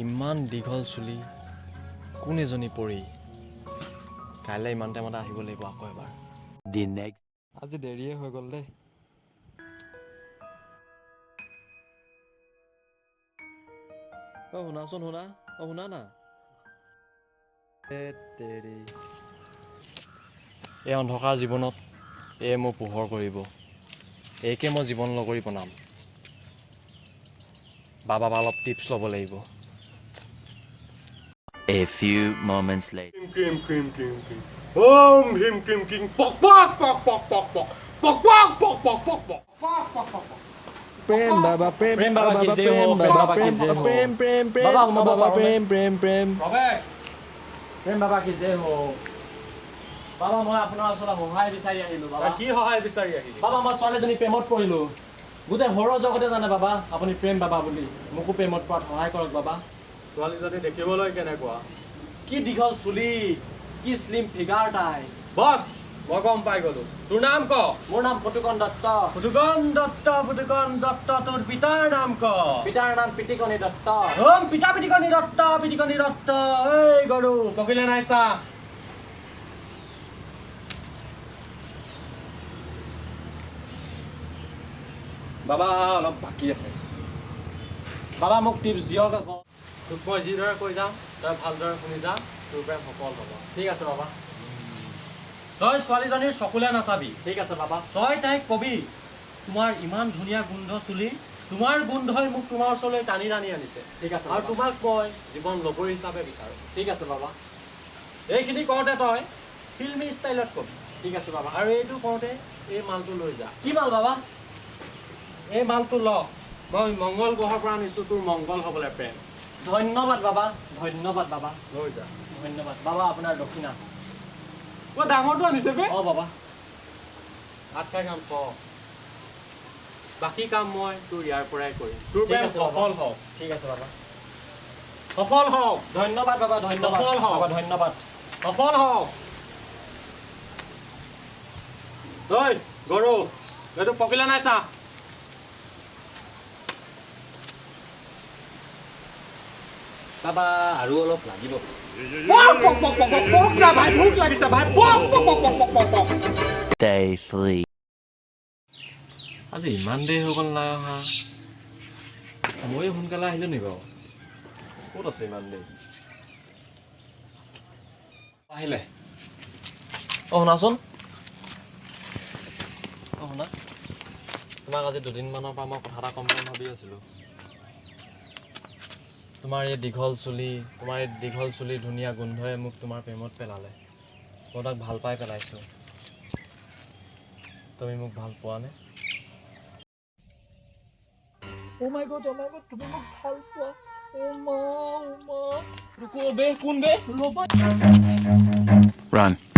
ইমান দীঘল চুলি কোন এজনী পৰি কাইলৈ ইমান টাইমতে আহিব লাগিব আকৌ এবাৰ আজি দেৰিয়ে হৈ গ'ল দেই শুনাচোন শুনা না এই অন্ধকাৰ জীৱনত এয়ে মোক পোহৰ কৰিব এইকে মই জীৱন লগৰী বনাম বাবা অলপ টিপছ ল'ব লাগিব A few moments later. Cream. Boom, cream. Pok. প্ৰেম বাবা প্ৰেম বাবা কি যে হো বাবা মই আপোনাৰ ওচৰত সহায় বিচাৰি আহিলো বাবা কি সহায় বিচাৰি আহিলি বাবা মই ছোৱালীজনী প্ৰেমত পৰিলো গোটেই হৰৰ জগতে জানে বাবা আপুনি প্ৰেম বাবা বুলি মোকো প্ৰেমত পৰাত সহায় কৰক বাবা ছোৱালীজনী দেখিবলৈ কেনেকুৱা কি দীঘল চুলি কি স্লিম ফিগাৰ তাই বছ মই গম পাই গলো তোৰ নাম ক মোৰ নাম ফটুকন দত্ত তোৰ পিতাৰ নাম ক পিতাৰ নাম পিটিকনি দত্ত পিটিকনি দত্ত এই গৰু পকিলে নাই চা বাবা অলপ বাকী আছে বাবা মোক টিপছ দিয়ক আকৌ তোক মই যিদৰে কৈ যাম তই ভালদৰে শুনি যা তোৰ প্ৰেম সফল হ'ব ঠিক আছে বাবা তই ছোৱালীজনীৰ চকুলে নাচাবি ঠিক আছে বাবা তই তাইক কবি তোমাৰ ইমান ধুনীয়া গোন্ধ চুলি তোমাৰ গোন্ধই মোক তোমাৰ ওচৰলৈ টানি আনিছে ঠিক আছে আৰু তোমাক মই জীৱন লগৰী হিচাপে বিচাৰোঁ ঠিক আছে বাবা এইখিনি কওঁতে তই ফিল্মি ষ্টাইলত কবি ঠিক আছে বাবা আৰু এইটো কওঁতে এই মালটো লৈ যা কি মাল বাবা এই মালটো ল মই মংগল গ্ৰহৰ পৰা আনিছোঁ তোৰ মংগল হ'বলৈ প্ৰেম ধন্যবাদ বাবা লৈ যা ধন্যবাদ বাবা আপোনাৰ দক্ষিণা মই ডাঙৰটো আনিছে বে বাবা ভাত খাই কাম ক বাকী কাম মই তোৰ ইয়াৰ পৰাই কৰিম তোৰ প্ৰেম সফল হওক ঠিক আছে বাবা সফল হওক ধন্যবাদ বাবা সফল হওক বাবা ধন্যবাদ সফল হওক ঐ গৰু এইটো পকিলে নাই চা বাবা আৰু অলপ লাগিব ভোক লাগিছে ভাই Day 3. আজি ইমান দেৰি হৈ গ'ল নাই অহা মই সোনকালে আহিলোঁ নি বাৰু ক'ত আছে ইমান দেৰি আহিলে শুনাচোন শুনা তোমাক আজি দুদিনমানৰ পৰা মই কথা এটা ক'ম বুলি ভাবি আছিলোঁ তোমাৰ এই দীঘল চুলি ধুনীয়া গোন্ধই মোক তোমাৰ প্ৰেমত পেলালে মই তাক ভাল পাই পেলাইছোঁ তুমি মোক ভাল পোৱা নে Oh my god, তুমি মোক ভাল পোৱা মা কোন বে Run.